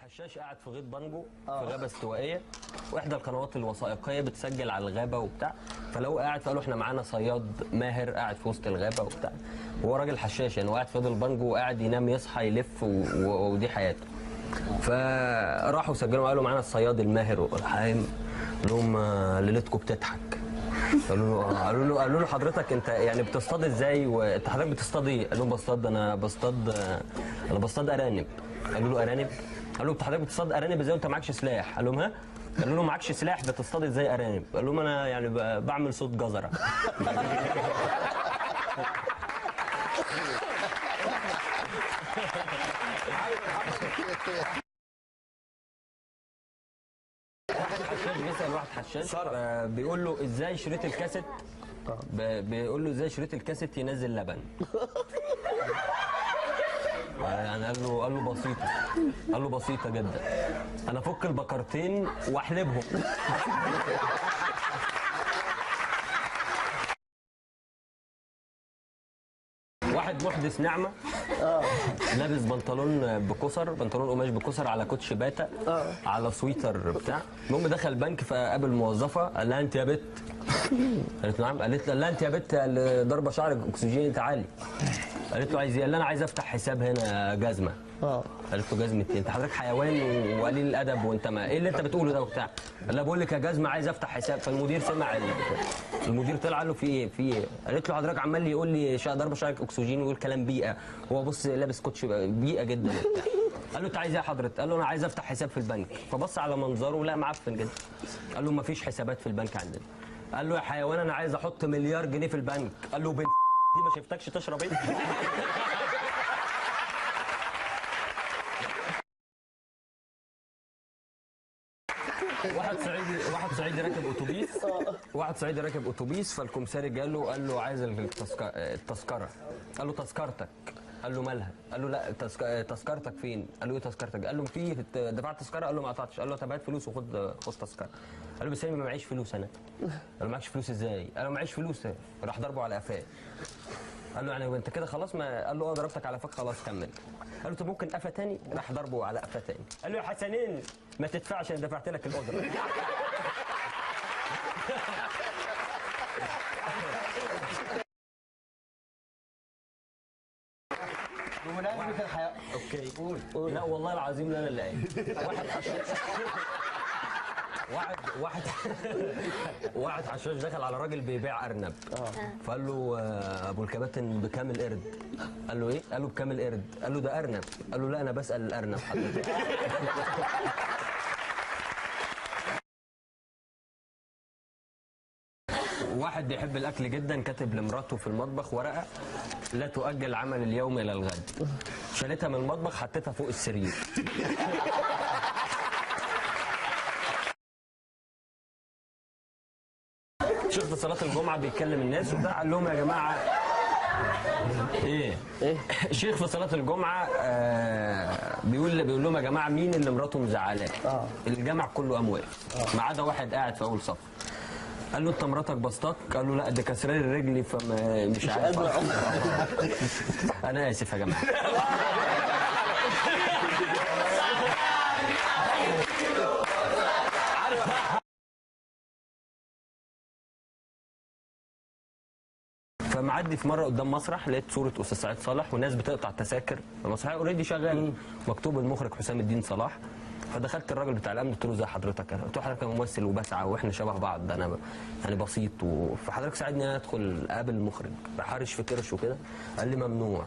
الحشاش قاعد في غيط بانجو في غابه استوائيه، واحدى القنوات الوثائقيه بتسجل على الغابه وبتاع، فلو قاعد فقالوا احنا معانا صياد ماهر قاعد في وسط الغابه وبتاع، وهو راجل حشاش يعني، وقاعد في غيط البانجو وقاعد ينام يصحى يلف ودي حياته. فراحوا سجلوا قالوا معانا الصياد الماهر والحايم، قال لهم ليلتكم بتضحك. قالوا له حضرتك انت يعني بتصطاد ازاي وانت حضرتك بتصطاد ايه؟ قال لهم انا بصطاد ارانب. قالوا له ارانب؟ قال له حضرتك بتصطاد ارانب ازاي وانت معكش سلاح؟ قال لهم ها؟ قالوا له معكش سلاح بتصطاد ازاي ارانب؟ قال لهم انا يعني بعمل صوت جزره. حشاش بيسأل واحد حشاش بيقول له ازاي شريط الكاسيت، بيقول له ازاي شريط الكاسيت ينزل لبن. يعني قال له بسيطه جدا، انا افك البكرتين واحلبهم. واحد محدث نعمه لابس بنطلون بكسر، بنطلون قماش بكسر على كوتش باتا على سويتر بتاع. المهم دخل بنك فقابل موظفه، قال لها انت يا بت؟ قالت له نعم. قالت له لا انت يا بت ضربه شعرك اكسجين تعالي. قالت له عايز ايه؟ قال لها انا عايز افتح حساب هنا جزمه. قالت له جزمه ايه؟ انت حضرتك حيوان وقليل الادب وانت ما ايه اللي انت بتقوله ده وبتاع؟ قال لها بقول لك يا جزمه عايز افتح حساب. فالمدير سمع المدير طلع قال له في ايه؟ قالت له حضرتك عمال يقول لي ضربه شعرك اكسجين ويقول كلام بيئه، هو بص لابس كوتش بيئه جدا وبتاع. قال له انت عايز ايه يا حضرتك؟ قال له انا عايز افتح حساب في البنك. فبص على منظره لا معفن جدا. قال له ما فيش حسابات في البنك عندنا. قال له يا حيوان انا عايز احط مليار جنيه في البنك. قال له دي ما شفتكش تشرب ايه؟ واحد صعيدي راكب اتوبيس، فالكمساري قال له عايز التذكره. قال له تذكرتك. قال له مالها؟ قال له لا تذكرتك فين؟ قال له ايه تذكرتك؟ قال له في دفعت تذكره؟ قال له ما قطعتش. قال له طب هات فلوس وخد تذكره. قال له بس انا ما معيش فلوس انا. قال له معكش فلوس ازاي؟ قال له معيش فلوس. راح ضربه على قفاه. قال له يعني انت كده خلاص؟ ما قال له ضربتك على قفاك خلاص كمل. قال له طب ممكن قفا تاني؟ راح ضربه على قفا تاني. قال له يا حسنين ما تدفعش انا دفعت لك الاجره. بمناسبة الحياة اوكي قول. لا والله العظيم لا انا اللي قايل. واحد حشاش دخل على راجل بيبيع ارنب. فقال له ابو الكباتن بكام القرد؟ قال له ايه؟ قال له بكام القرد؟ قال له ده ارنب. قال له لا انا بسال الارنب حضرتك. واحد بيحب الاكل جدا كاتب لمراته في المطبخ ورقه لا تؤجل عمل اليوم الى الغد. شالتها من المطبخ حطيتها فوق السرير. شيخ في صلاه الجمعه بيكلم الناس وبتاع، قال لهم يا جماعه ايه؟ شيخ في صلاه الجمعه بيقول لهم يا جماعه مين اللي مراته مزعلاه؟ الجامع كله قام واقف ما عدا واحد قاعد في اول صف. قال له انت مراتك بسطاك؟ قال له لا دي كسراني رجلي فما مش عارف. انا اسف يا جماعه. فمعدي في مره قدام مسرح لقيت صوره استاذ سعيد صالح والناس بتقطع تذاكر، المسرحيه اوريدي شغاله مكتوب المخرج حسام الدين صلاح. فدخلت الراجل بتاع الامن قلت له زي حضرتك، قلت له حضرتك ممثل وبسعى واحنا شبه بعض، انا يعني بسيط فحضرتك ساعدني انا ادخل اقابل المخرج. راح هرش في كرش وكده قال لي ممنوع.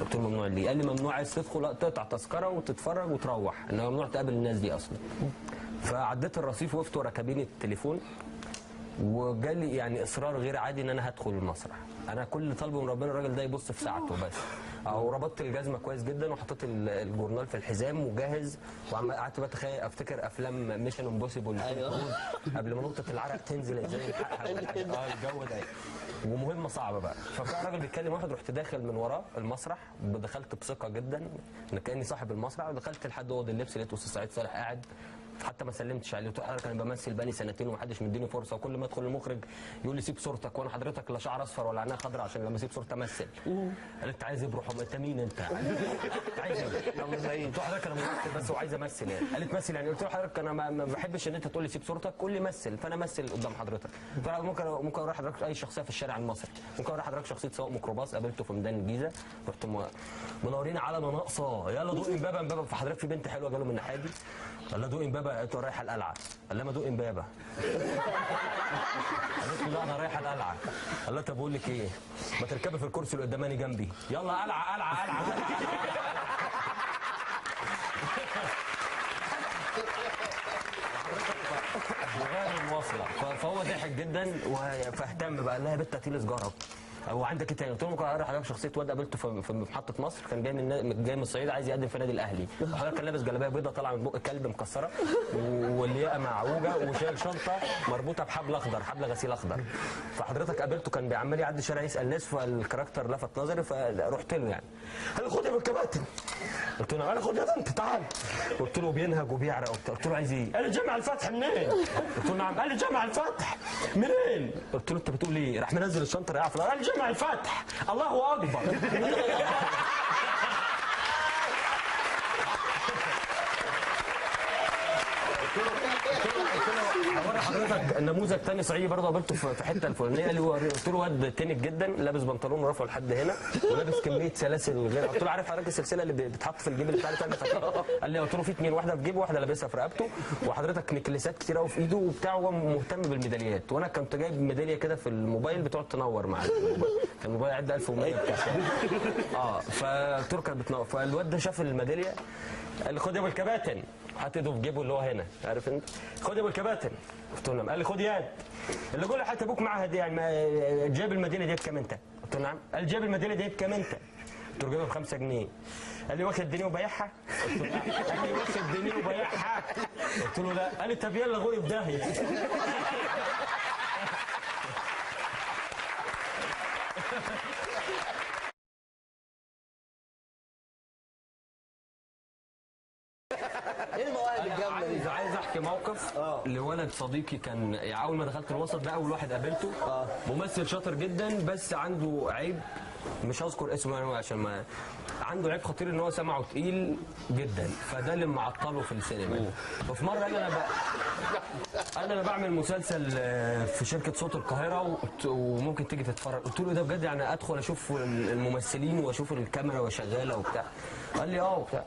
قلت له ممنوع ليه؟ قال لي ممنوع عايز تدخل تقطع تذكره وتتفرج وتروح، انما ممنوع تقابل الناس دي اصلا. فعديت الرصيف وقفت ورا كابينه التليفون وجالي يعني اصرار غير عادي ان انا هدخل المسرح. انا كل اللي طالبه من ربنا الراجل ده يبص في ساعته بس. او ربطت الجزمه كويس جدا وحطيت الجورنال في الحزام وجاهز، وقعدت بتخيل افتكر افلام ميشن امبوسيبل قبل ما نقطه العرق تنزل ازاي نلحقها. الجو ده ومهمه صعبه بقى. فكان الراجل بيتكلم واحد، رحت داخل من وراه المسرح، دخلت بثقه جدا ان كاني صاحب المسرح، ودخلت لحد اوضه اللبس لقيت استاذ سعيد صالح قاعد حتى ما سلمتش عليه. قلت له حضرتك انا بمثل بقالي سنتين ومحدش مديني فرصه، وكل ما ادخل المخرج يقول لي سيب صورتك، وانا حضرتك لا شعر اصفر ولا عينيا خضراء عشان لما اسيب صورتي امثل. قال انت عايز ابروح؟ انت مين انت؟ عايز ايه؟ قلت له حضرتك انا ممثل بس وعايز امثل يعني. قال لي تمثل يعني؟ قلت له حضرتك انا ما بحبش ان انت تقول لي سيب صورتك، قول لي مثل، فانا امثل قدام حضرتك. قلت له ممكن اروح حضرتك اي شخصيه في الشارع المصري، ممكن اروح حضرتك شخصيه سواق ميكروباص قابلته في ميدان الجيزه، رحت منورين على ناقصه، يلا دوق امبابه امبابه، فحضرتك في بنت حلوه جاله من الناحيه دي، قال لها دوق امبابه، قالت له رايحه القلعه، قال لها ما دوق امبابه، قالت له لا انا رايحه القلعه، قال لها طب بقول لك ايه، ما تركبي في الكرسي اللي قداماني جنبي، يلا قلعه قلعه قلعه. وغير المواصله، فهو ضحك جدا فاهتم بقى، قال لها يا بنت هاتي لي سجاره. هو عندك ايه تاني؟ قلت له ممكن اقرا حضرتك شخصيه واد قابلته في محطه مصر، كان جاي من الصعيد عايز يقدم في نادي الاهلي، حضرتك كان لابس جلابيه بيضاء طالعه من بق كلب مكسره واللياقه معوجه وشايل شنطه مربوطه بحبل اخضر، حبل غسيل اخضر، فحضرتك قابلته كان عمال يعدي الشارع يسال ناس، فالكاركتر لفت نظري فرحت له يعني. قال لي خد يا بالكباتن. قلت له انا خد يا بنت تعال. قلت له بينهج وبيعرق وبتاع، قلت له عايز ايه؟ قال لي جامع الفتح منين؟ قلت له نعم. قال لي جامع الفتح منين؟ قلت له انت بتقول ايه؟ راح منزل الشنطه رايح في قال لي جامع الفتح. الله اكبر. هوري حضرتك نموذج تاني صعيدي برضه قابلته في حته الفلانيه، اللي هو قلت له واد تنك جدا لابس بنطلون ورافعه لحد هنا ولابس كميه سلاسل غير، قلت له عارف حضرتك السلسله اللي بتتحط في الجيب اللي بتاع قال لي، قلت له في اتنين، واحده في جيبه وواحده لابسها في رقبته، وحضرتك نكليسات كتير قوي في ايده وبتاع، هو مهتم بالميداليات، وانا كنت جايب ميداليه كده في الموبايل بتقعد تنور معايا، كان الموبايل عدى 1100 بتاع فقلت له كانت بتنور، فالواد ده شاف الميداليه قال لي خد يا ابو الكباتن، حط ايده في جيبه اللي هو هنا، عارف انت، خد يا ابو الكباتن. قلت له نعم. قال لي خد ياد، اللي قول لي حتى ابوك معاه هديه يعني جايب الميداليه دي بكام انت؟ قلت له نعم. قال جايب الميداليه دي بكام انت؟ قلت له جايبها ب 5 جنيه. قال لي واخد جنيه وبايعها؟ قلت له لا. قال لي واخد جنيه وبايعها؟ قلت له لا. قال لي طب يلا غوري في داهيه. ايه المواهب الجامده دي؟ عايز احكي موقف لولد صديقي، كان اول ما دخلت الوسط ده اول واحد قابلته، ممثل شاطر جدا بس عنده عيب مش هذكر اسمه عشان ما عنده عيب خطير ان هو سمعه تقيل جدا، فده اللي معطله في السينما. وفي مره قال انا بعمل مسلسل في شركه صوت القاهره وممكن تيجي تتفرج. قلت له ده بجد يعني ادخل اشوف الممثلين واشوف الكاميرا وشغاله وبتاع؟ قال لي وبتاع.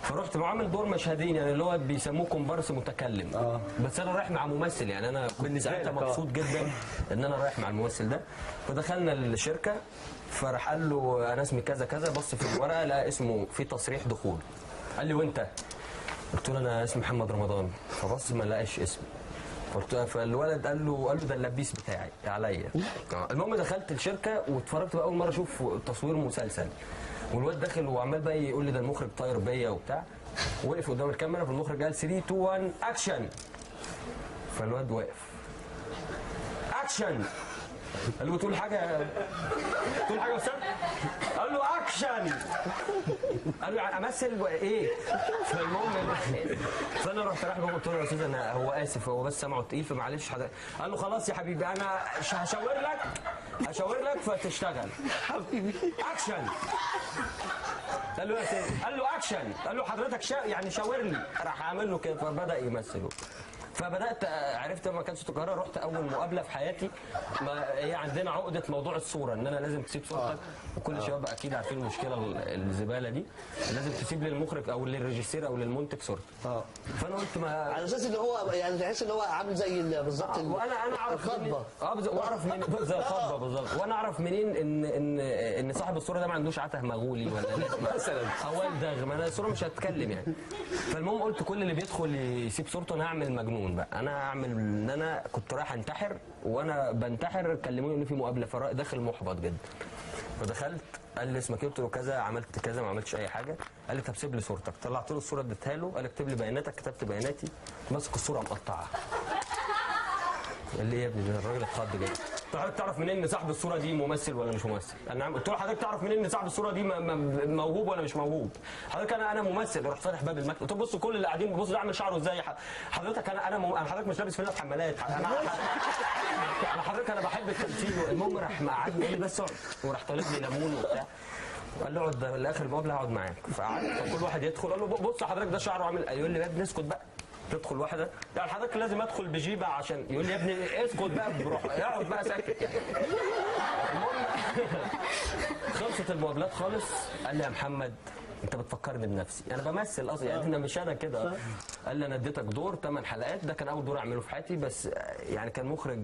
فرحت بعمل دور مشهدين يعني اللي هو بيسموه كومبارس متكلم، بس انا رايح مع ممثل يعني، انا كنت ساعتها مبسوط جدا ان انا رايح مع الممثل ده. فدخلنا الشركه فراح قال له انا اسمي كذا كذا، بص في الورقه لقى اسمه في تصريح دخول. قال لي وانت؟ قلت له انا اسمي محمد رمضان. فبص ما لقاش اسمي. فالولد قال له ده اللبيس بتاعي عليا. المهم دخلت الشركه واتفرجت بقى اول مره اشوف تصوير مسلسل، والواد داخل وعمال بقى يقول لي ده المخرج طاير بيا وبتاع، وقف قدام الكاميرا فالمخرج قال 3 2 1 اكشن. فالواد واقف اكشن. قال له تقول حاجه يا استاذ؟ قال له اكشن. قال له يعني امثل ايه؟ فالمهم فانا رحت رايح قلت له يا استاذ انا هو اسف هو بس سمعه تقيل فمعلش حضرتك. قال له خلاص يا حبيبي انا هشاور لك فتشتغل. حبيبي اكشن. قال له يا سيدي، قال له اكشن، قال له حضرتك يعني شاور لي، راح عامل له كده فبدا يمثله. فبدات عرفت لما كان صوت القاهره رحت اول مقابله في حياتي، هي عندنا عقده موضوع الصوره ان انا لازم تسيب صورتك، وكل الشباب اكيد عارفين المشكله الزباله دي، لازم تسيب للمخرج او للريجيسير او للمنتج صورتك. فانا قلت ما على اساس ان هو يعني تحس ان هو عامل زي بالظبط وانا اعرف الخطبه واعرف منين زي الخطبه بالظبط، وانا اعرف منين ان صاحب الصوره ده ما عندوش عته مغولي ولا مثلا اوال دغ، ما انا الصوره مش هتكلم يعني. فالمهم قلت كل اللي بيدخل يسيب صورته انا هعمل مجنون بقى، انا هعمل ان انا كنت رايح انتحر وانا بنتحر كلموني ان في مقابله فداخل محبط جدا. فدخلت قال لي اسمك ايه؟ قلت له كذا، عملت كذا، ما عملتش اي حاجه. قال لي طب سيب لي صورتك. طلعت له الصوره اديتها له، قال اكتب لي بياناتك، كتبت بياناتي، ماسك الصوره مقطعه. اللي يا ابني ده الراجل اتخض جدا. قلت له حضرتك تعرف منين ان صاحب الصوره دي ممثل ولا مش ممثل؟ قلت له حضرتك تعرف منين ان صاحب الصوره دي موهوب ولا مش موهوب؟ حضرتك انا ممثل. رحت فاتح باب المكتب قلت له بصوا كل اللي قاعدين بصوا ده عامل شعره ازاي. حضرتك انا حضرتك مش لابس فيلا حمالات. انا حضرتك انا بحب التمثيل. المهم راح مقعدني يقول لي بس اقعد، وراح طالب لي ليمون وبتاع وقال له اقعد لاخر المقابله هقعد معاك. فقعدت فكل واحد يدخل قال له بص حضرتك ده شعره عامل. يقول لي يا ابني اسكت بقى. تدخل واحده يعني حضرتك لازم ادخل بجيبه عشان يقول لي يا ابني اسكت بقى بروح اقعد بقى ساكت يعني. المهم خلصت المقابلات خالص. قال لي يا محمد انت بتفكرني بنفسي، انا بمثل اصلا يعني انا مش انا كده. قال لي انا اديتك دور 8 حلقات، ده كان اول دور اعمله في حياتي، بس يعني كان مخرج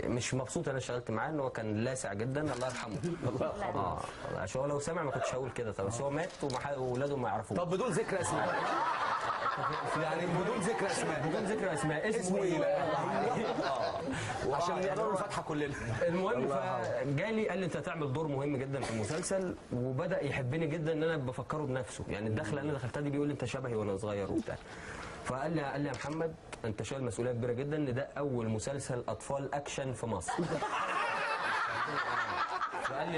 مش مبسوط انا اشتغلت معاه، ان هو كان لاسع جدا الله يرحمه. عشان هو لو سمع ما كنتش هقول كده. طب بس هو مات واولاده ما يعرفوش. طب بدون ذكر اسماء يعني بدون ذكر اسماء اسمه ايه بقى؟ عشان نقدر الفاتحه كلنا. المهم فجالي قال لي انت هتعمل دور مهم جدا في المسلسل، وبدا يحبني جدا ان انا بفكره بنفسه. يعني الدخله اللي انا دخلتها دي بيقول لي انت شبهي وانا صغير وبتاع. فقال لي يا محمد انت شايل مسؤوليه كبيره جدا، ان ده اول مسلسل اطفال اكشن في مصر.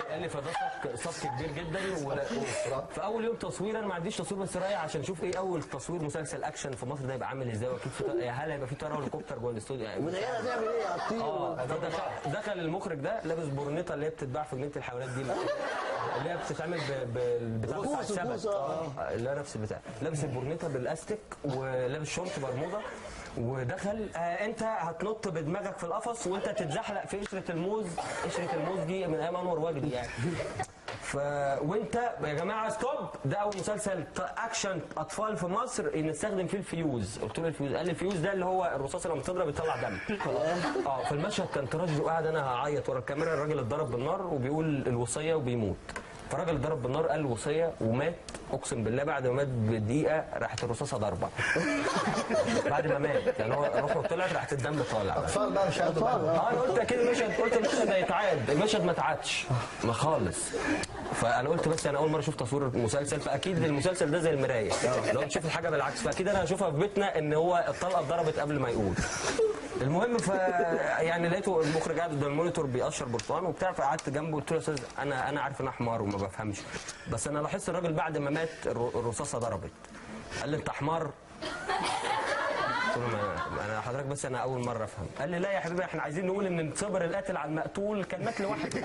قال لي فده صفق كبير جدا. في اول يوم تصوير انا ما عنديش تصوير بس رايح عشان اشوف ايه اول تصوير مسلسل اكشن في مصر ده يبقى عامل ازاي، واكيد هل هيبقى في طياره هليكوبتر جوه الاستوديو يعني. ومن هنا هتعمل ايه؟ هتطير؟ دخل المخرج ده لابس بورنيطه اللي هي بتتباع في جنينه الحيوانات دي اللي هي بتتعمل بالبتاع بتاع السمك. اللي هي نفس البتاع، لابس البورنيطه بالاستيك ولابس شورت برمودا ودخل. انت هتنط بدماغك في القفص وانت تتزحلق في قشره الموز. قشره الموز دي من ايام انور وجدي يعني. وانت يا جماعه ستوب، ده اول مسلسل اكشن اطفال في مصر نستخدم فيه الفيوز. قلت له الفيوز؟ قال لي الفيوز ده اللي هو الرصاصه لما بتضرب بيطلع دم. في المشهد كان تراجيدي وقاعد انا هعيط ورا الكاميرا. الراجل اتضرب بالنار وبيقول الوصيه وبيموت. فالراجل اتضرب بالنار قال الوصيه ومات. اقسم بالله بعد ما مات بدقيقه راحت الرصاصه ضاربه. بعد ما مات يعني هو روحه طلعت راحت الدم طالع. اطفال بقى مش اطفال. انا قلت اكيد المشهد هيتعاد. المشهد ما اتعادش ما خالص. فانا قلت بس انا اول مره اشوف تصوير مسلسل، فاكيد المسلسل ده زي المرايه لو تشوف الحاجه بالعكس، فاكيد انا هشوفها في بيتنا ان هو الطلقه اتضربت قبل ما يقول. المهم يعني لقيته المخرج قاعد قدام المونيتور بيقشر برتقان وبتاع، فقعدت جنبه قلت له يا استاذ انا عارف ان انا حمار وما بفهمش، بس انا لاحظت الراجل بعد ما مات الرصاصه ضربت. قال لي انت حمار؟ قلت له انا حضرتك بس انا اول مره افهم. قال لي لا يا حبيبي احنا عايزين نقول ان صبر القاتل على المقتول كان مات لوحده.